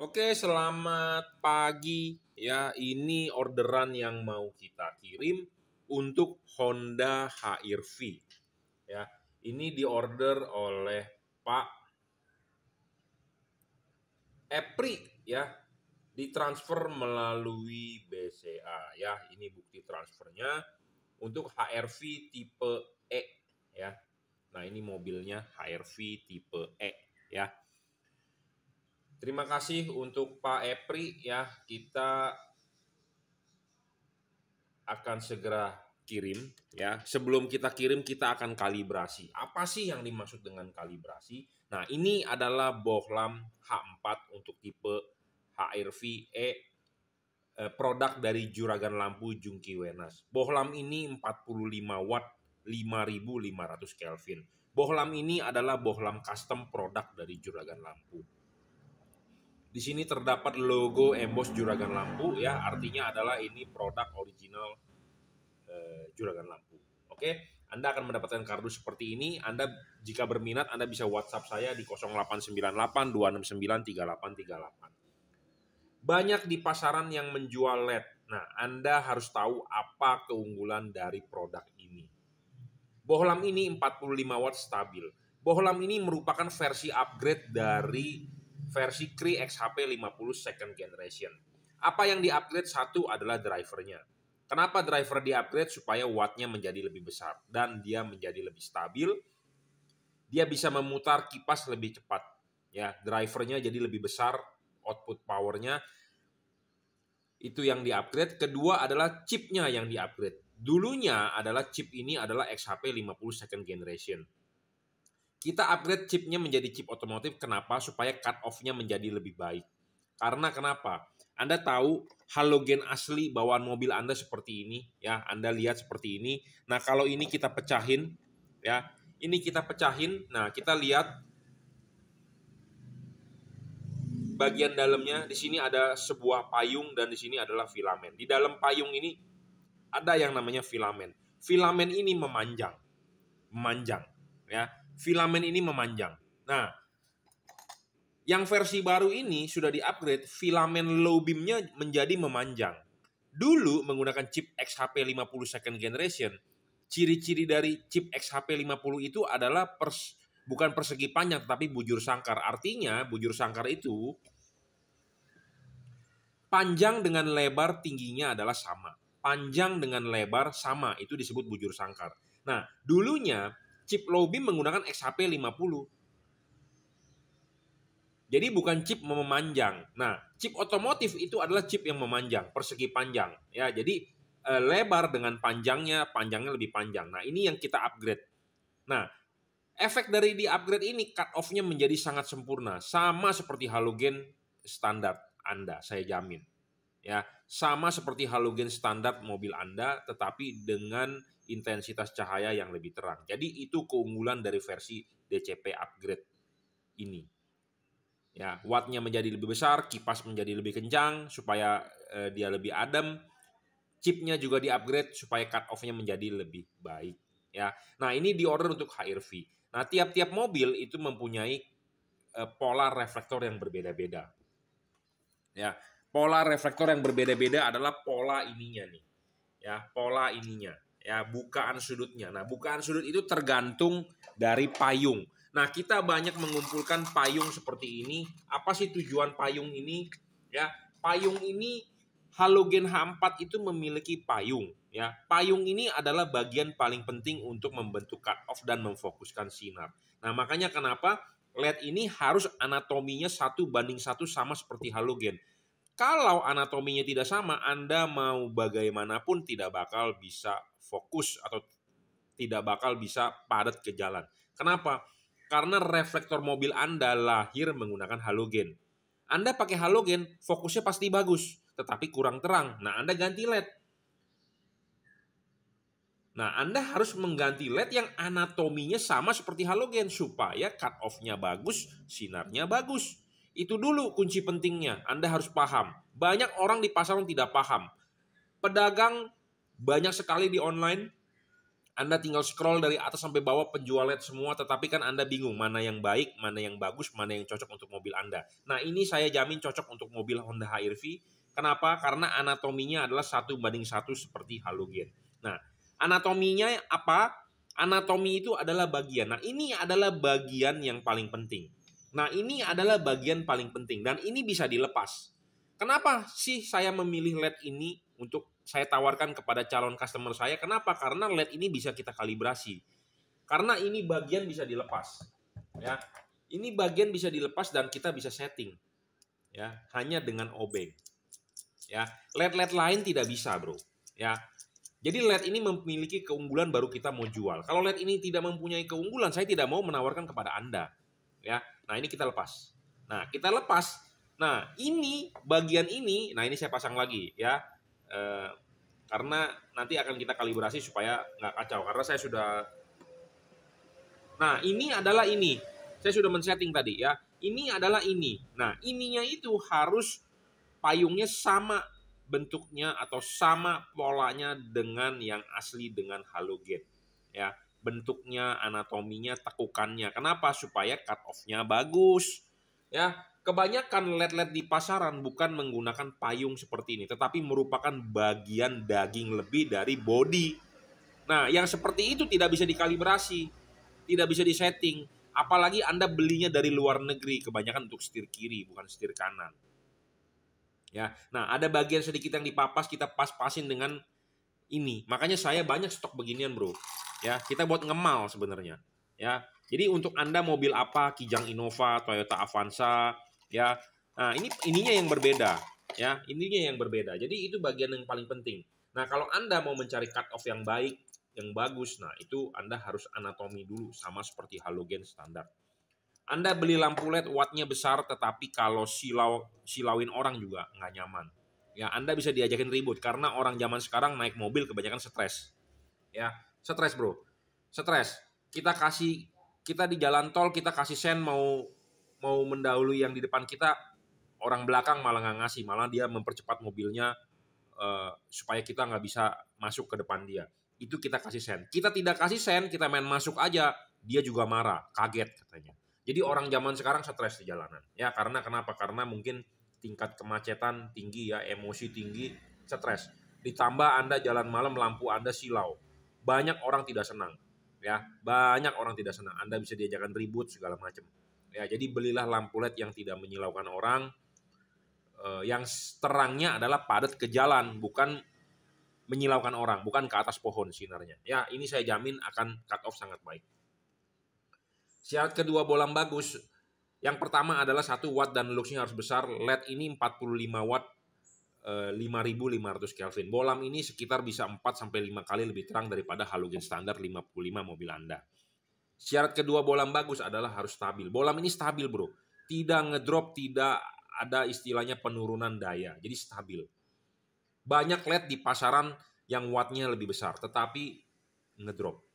Oke, selamat pagi ya. Ini orderan yang mau kita kirim untuk Honda HR-V ya. Ini diorder oleh Pak Epri ya. Ditransfer melalui BCA ya. Ini bukti transfernya untuk HR-V tipe E ya. Nah, ini mobilnya HR-V tipe E ya. Terima kasih untuk Pak Epri ya. Kita akan segera kirim ya. Sebelum kita kirim kita akan kalibrasi. Apa sih yang dimaksud dengan kalibrasi? Nah, ini adalah bohlam H4 untuk tipe HR-V E, produk dari Juragan Lampu Jungki Wenas. Bohlam ini 45 watt 5500 Kelvin. Bohlam ini adalah bohlam custom produk dari Juragan Lampu. Di sini terdapat logo emboss Juragan Lampu ya, artinya adalah ini produk original Juragan Lampu. Oke, Anda akan mendapatkan kardus seperti ini. Anda jika berminat Anda bisa WhatsApp saya di 0898 269 3838. Banyak di pasaran yang menjual LED. Nah, Anda harus tahu apa keunggulan dari produk ini. Bohlam ini 45 watt stabil. Bohlam ini merupakan versi upgrade dari versi Cree XHP 50 second generation. Apa yang di-upgrade? Satu adalah drivernya. Kenapa driver di-upgrade? Supaya wattnya menjadi lebih besar dan dia menjadi lebih stabil. Dia bisa memutar kipas lebih cepat. Ya, drivernya jadi lebih besar, output powernya. Itu yang di-upgrade. Kedua adalah chipnya yang di-upgrade. Dulunya adalah chip ini adalah XHP 50 second generation. Kita upgrade chipnya menjadi chip otomotif. Kenapa? Supaya cut off-nya menjadi lebih baik. Karena kenapa? Anda tahu halogen asli bawaan mobil Anda seperti ini, ya. Anda lihat seperti ini. Nah, kalau ini kita pecahin, ya. Ini kita pecahin. Nah, kita lihat bagian dalamnya. Di sini ada sebuah payung dan di sini adalah filamen. Di dalam payung ini ada yang namanya filamen. Filamen ini memanjang, ya. Filamen ini memanjang. Nah, yang versi baru ini sudah di-upgrade, filamen low beam-nya menjadi memanjang. Dulu menggunakan chip XHP 50 second generation, ciri-ciri dari chip XHP 50 itu adalah bukan persegi panjang tetapi bujur sangkar. Artinya bujur sangkar itu panjang dengan lebar tingginya adalah sama. Panjang dengan lebar sama, itu disebut bujur sangkar. Nah, dulunya chip low beam menggunakan XHP 50. Jadi bukan chip memanjang. Nah, chip otomotif itu adalah chip yang memanjang, persegi panjang. Ya, jadi lebar dengan panjangnya lebih panjang. Nah, ini yang kita upgrade. Nah, efek dari di upgrade ini cut off-nya menjadi sangat sempurna, sama seperti halogen standar Anda, saya jamin. Ya, sama seperti halogen standar mobil Anda, tetapi dengan intensitas cahaya yang lebih terang. Jadi itu keunggulan dari versi DCP upgrade ini. Ya, wattnya menjadi lebih besar, kipas menjadi lebih kencang supaya dia lebih adem. Chipnya juga di-upgrade supaya cut off-nya menjadi lebih baik. Ya, nah ini diorder untuk HR-V. Nah, tiap-tiap mobil itu mempunyai pola reflektor yang berbeda-beda. Ya, pola reflektor yang berbeda-beda adalah pola ininya nih. Ya, pola ininya. Ya, bukaan sudutnya. Nah, bukaan sudut itu tergantung dari payung. Nah, kita banyak mengumpulkan payung seperti ini. Apa sih tujuan payung ini? Ya, payung ini halogen H4 itu memiliki payung. Ya, payung ini adalah bagian paling penting untuk membentuk cut off dan memfokuskan sinar. Nah, makanya kenapa LED ini harus anatominya 1:1 sama seperti halogen. Kalau anatominya tidak sama, Anda mau bagaimanapun tidak bakal bisa fokus atau tidak bakal bisa padat ke jalan. Kenapa? Karena reflektor mobil Anda lahir menggunakan halogen. Anda pakai halogen, fokusnya pasti bagus, tetapi kurang terang. Nah, Anda ganti LED. Nah, Anda harus mengganti LED yang anatominya sama seperti halogen supaya cut off-nya bagus, sinarnya bagus. Itu dulu kunci pentingnya. Anda harus paham. Banyak orang di pasaran tidak paham. Pedagang banyak sekali di online. Anda tinggal scroll dari atas sampai bawah penjual LED semua, tetapi kan Anda bingung mana yang baik, mana yang bagus, mana yang cocok untuk mobil Anda. Nah, ini saya jamin cocok untuk mobil Honda HR-V. Kenapa? Karena anatominya adalah 1:1 seperti halogen. Nah, anatominya apa? Anatomi itu adalah bagian. Nah, ini adalah bagian yang paling penting. Nah, ini adalah bagian paling penting dan ini bisa dilepas. Kenapa sih saya memilih LED ini untuk saya tawarkan kepada calon customer saya? Kenapa? Karena LED ini bisa kita kalibrasi. Karena ini bagian bisa dilepas. Ya. Ini bagian bisa dilepas dan kita bisa setting. Ya, hanya dengan obeng. Ya, LED-LED lain tidak bisa, Bro. Ya. Jadi LED ini memiliki keunggulan baru kita mau jual. Kalau LED ini tidak mempunyai keunggulan, saya tidak mau menawarkan kepada Anda. Ya. Nah, ini kita lepas. Nah, kita lepas. Nah, ini bagian ini, nah ini saya pasang lagi ya. Karena nanti akan kita kalibrasi supaya nggak kacau. Karena saya sudah, nah ini adalah ini. Saya sudah men-setting tadi ya. Ini adalah ini. Nah, ininya itu harus payungnya sama bentuknya atau sama polanya dengan yang asli dengan halogen. Ya, bentuknya, anatominya, tekukannya. Kenapa? Supaya cut off-nya bagus. Ya, kebanyakan LED-LED di pasaran bukan menggunakan payung seperti ini, tetapi merupakan bagian daging lebih dari bodi. Nah, yang seperti itu tidak bisa dikalibrasi, tidak bisa disetting. Apalagi Anda belinya dari luar negeri, kebanyakan untuk setir kiri, bukan setir kanan. Ya, nah ada bagian sedikit yang dipapas, kita pas-pasin dengan ini. Makanya saya banyak stok beginian, Bro. Ya, kita buat ngemal sebenarnya. Ya, jadi untuk Anda mobil apa, Kijang Innova, Toyota Avanza, ya. Nah, ininya yang berbeda, ya. Ininya yang berbeda. Jadi itu bagian yang paling penting. Nah, kalau Anda mau mencari cut off yang baik, yang bagus, nah itu Anda harus anatomi dulu sama seperti halogen standar. Anda beli lampu LED wattnya besar, tetapi kalau silauin orang juga nggak nyaman. Ya, Anda bisa diajakin ribut karena orang zaman sekarang naik mobil kebanyakan stres. Ya, stres, Bro. Stres. Kita di jalan tol kita kasih sen mau mendahului yang di depan kita, orang belakang malah nggak ngasih, malah dia mempercepat mobilnya supaya kita nggak bisa masuk ke depan dia. Itu kita kasih sen. Kita tidak kasih sen, kita main masuk aja, dia juga marah, kaget katanya. Jadi orang zaman sekarang stres di jalanan. Ya, karena kenapa? Karena mungkin tingkat kemacetan tinggi ya, emosi tinggi, stres. Ditambah Anda jalan malam, lampu Anda silau. Banyak orang tidak senang. Ya, banyak orang tidak senang. Anda bisa diajakan ribut segala macam. Ya, jadi belilah lampu LED yang tidak menyilaukan orang. Yang terangnya adalah padat ke jalan, bukan menyilaukan orang, bukan ke atas pohon sinarnya. Ya, ini saya jamin akan cut off sangat baik. Syarat kedua bolam bagus. Yang pertama adalah 1 watt dan luxnya harus besar. LED ini 45 watt 5500 Kelvin. Bolam ini sekitar bisa 4-5 kali lebih terang daripada halogen standar 55 mobil Anda. Syarat kedua bolam bagus adalah harus stabil. Bolam ini stabil, Bro. Tidak ngedrop, tidak ada istilahnya penurunan daya. Jadi stabil. Banyak LED di pasaran yang wattnya lebih besar, tetapi ngedrop.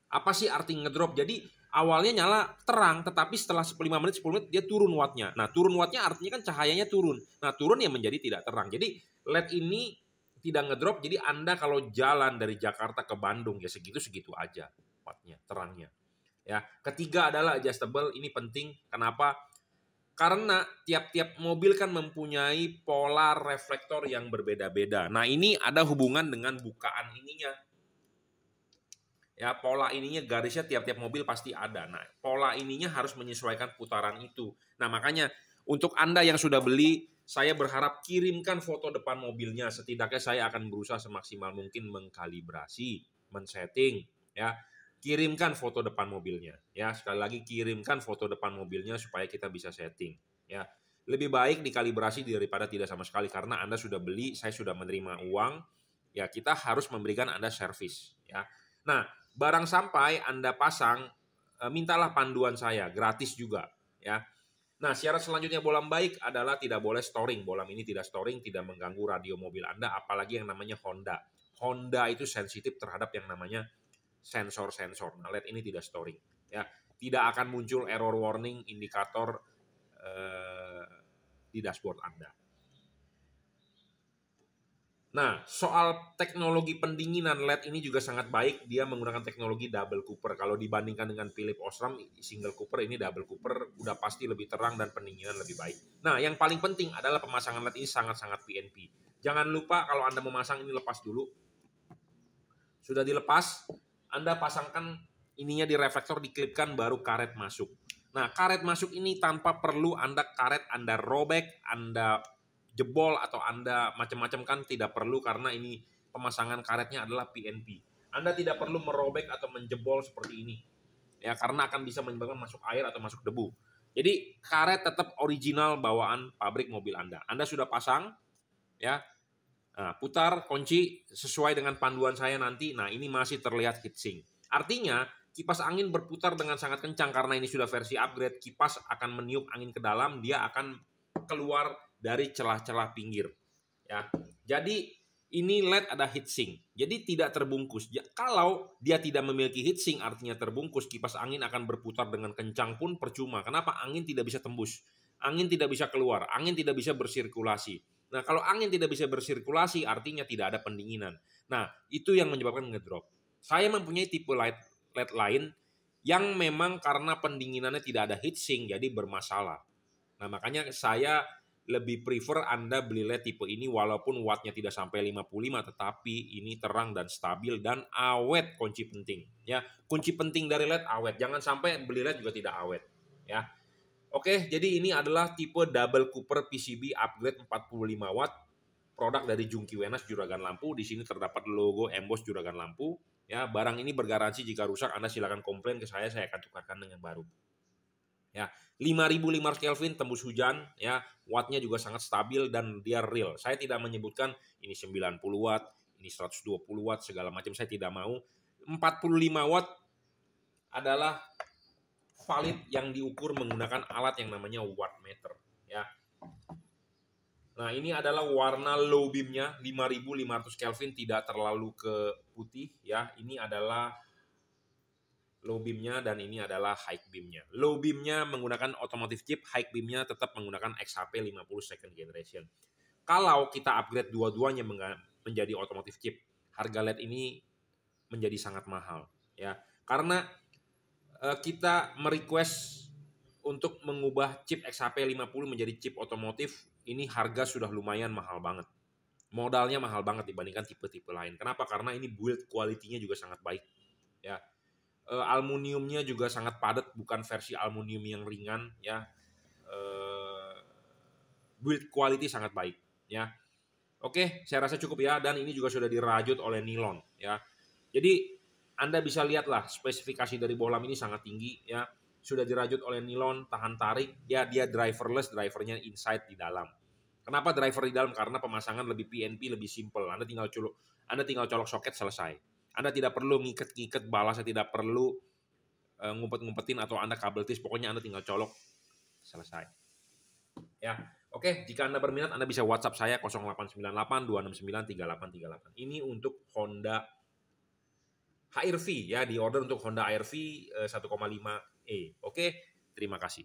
Apa sih arti ngedrop? Jadi awalnya nyala terang, tetapi setelah 5 menit, 10 menit dia turun wattnya. Nah, turun wattnya artinya kan cahayanya turun. Nah, turun yang menjadi tidak terang. Jadi LED ini tidak ngedrop, jadi Anda kalau jalan dari Jakarta ke Bandung ya segitu-segitu aja wattnya, terangnya. Ya, ketiga adalah adjustable. Ini penting. Kenapa? Karena tiap-tiap mobil kan mempunyai pola reflektor yang berbeda-beda. Nah, ini ada hubungan dengan bukaan ininya. Ya, pola ininya garisnya tiap-tiap mobil pasti ada. Nah, pola ininya harus menyesuaikan putaran itu. Nah, makanya untuk Anda yang sudah beli, saya berharap kirimkan foto depan mobilnya. Setidaknya saya akan berusaha semaksimal mungkin mengkalibrasi, men-setting, ya. Kirimkan foto depan mobilnya, ya. Sekali lagi kirimkan foto depan mobilnya supaya kita bisa setting, ya. Lebih baik dikalibrasi daripada tidak sama sekali karena Anda sudah beli, saya sudah menerima uang, ya kita harus memberikan Anda servis, ya. Nah, barang sampai Anda pasang, mintalah panduan saya, gratis juga, ya. Nah, syarat selanjutnya bolam baik adalah tidak boleh storing. Bolam ini tidak storing, tidak mengganggu radio mobil Anda, apalagi yang namanya Honda. Honda itu sensitif terhadap yang namanya sensor-sensor. Nah, LED ini tidak storing, ya. Tidak akan muncul error warning indikator di dashboard Anda. Nah, soal teknologi pendinginan LED ini juga sangat baik. Dia menggunakan teknologi double Cooper. Kalau dibandingkan dengan Philips Osram single Cooper, ini double Cooper udah pasti lebih terang dan pendinginan lebih baik. Nah, yang paling penting adalah pemasangan LED ini sangat-sangat PNP. Jangan lupa kalau Anda memasang ini lepas dulu. Sudah dilepas, Anda pasangkan ininya di reflektor, diklipkan, baru karet masuk. Nah, karet masuk ini tanpa perlu karet Anda robek, Anda jebol atau Anda macam-macam kan tidak perlu, karena ini pemasangan karetnya adalah PNP. Anda tidak perlu merobek atau menjebol seperti ini. Ya, karena akan bisa menyebabkan masuk air atau masuk debu. Jadi karet tetap original bawaan pabrik mobil Anda. Anda sudah pasang ya. Nah, putar kunci sesuai dengan panduan saya nanti. Nah, ini masih terlihat heatsink. Artinya kipas angin berputar dengan sangat kencang karena ini sudah versi upgrade. Kipas akan meniup angin ke dalam, dia akan keluar dari celah-celah pinggir. Ya, jadi ini LED ada heatsink, jadi tidak terbungkus. Kalau dia tidak memiliki heatsink, artinya terbungkus, kipas angin akan berputar dengan kencang pun percuma. Kenapa? Angin tidak bisa tembus, angin tidak bisa keluar, angin tidak bisa bersirkulasi. Nah, kalau angin tidak bisa bersirkulasi, artinya tidak ada pendinginan. Nah, itu yang menyebabkan ngedrop. Saya mempunyai tipe LED lain yang memang karena pendinginannya tidak ada heatsink, jadi bermasalah. Nah, makanya saya lebih prefer Anda beli LED tipe ini walaupun wattnya tidak sampai 55, tetapi ini terang dan stabil dan awet, kunci penting. Ya, kunci penting dari LED awet. Jangan sampai beli LED juga tidak awet. Ya. Oke, jadi ini adalah tipe double Cooper PCB upgrade 45 watt. Produk dari Jungki Wenas Juragan Lampu. Di sini terdapat logo emboss Juragan Lampu. Ya, barang ini bergaransi jika rusak Anda silakan komplain ke saya akan tukarkan dengan baru. Ya, 5500 Kelvin tembus hujan, ya, wattnya juga sangat stabil dan dia real. Saya tidak menyebutkan ini 90 watt, ini 120 watt, segala macam, saya tidak mau. 45 watt adalah valid yang diukur menggunakan alat yang namanya wattmeter, ya. Nah, ini adalah warna low beam-nya 5500 Kelvin, tidak terlalu ke putih, ya. Ini adalah low beam-nya dan ini adalah high beam-nya. Low beam-nya menggunakan automotive chip, high beam-nya tetap menggunakan XHP 50 second generation. Kalau kita upgrade dua-duanya menjadi automotive chip, harga LED ini menjadi sangat mahal, ya. Karena kita merequest untuk mengubah chip XHP 50 menjadi chip otomotif, ini harga sudah lumayan mahal banget. Modalnya mahal banget dibandingkan tipe-tipe lain. Kenapa? Karena ini build quality-nya juga sangat baik, ya. Aluminiumnya juga sangat padat, bukan versi aluminium yang ringan, ya. Build quality sangat baik, ya. Oke, saya rasa cukup ya, dan ini juga sudah dirajut oleh nilon, ya. Jadi Anda bisa lihatlah spesifikasi dari bohlam ini sangat tinggi, ya. Sudah dirajut oleh nilon, tahan tarik, ya, dia driverless, drivernya inside di dalam. Kenapa driver di dalam? Karena pemasangan lebih PNP, lebih simple. Anda tinggal colok soket, selesai. Anda tidak perlu ngiket-ngiket balas, tidak perlu ngumpet-ngumpetin atau Anda kabel tis, pokoknya Anda tinggal colok, selesai. Ya, oke, jika Anda berminat Anda bisa WhatsApp saya 0898 269 3838. Ini untuk Honda HR-V, ya, di order untuk Honda HR-V 1,5E. Oke, terima kasih.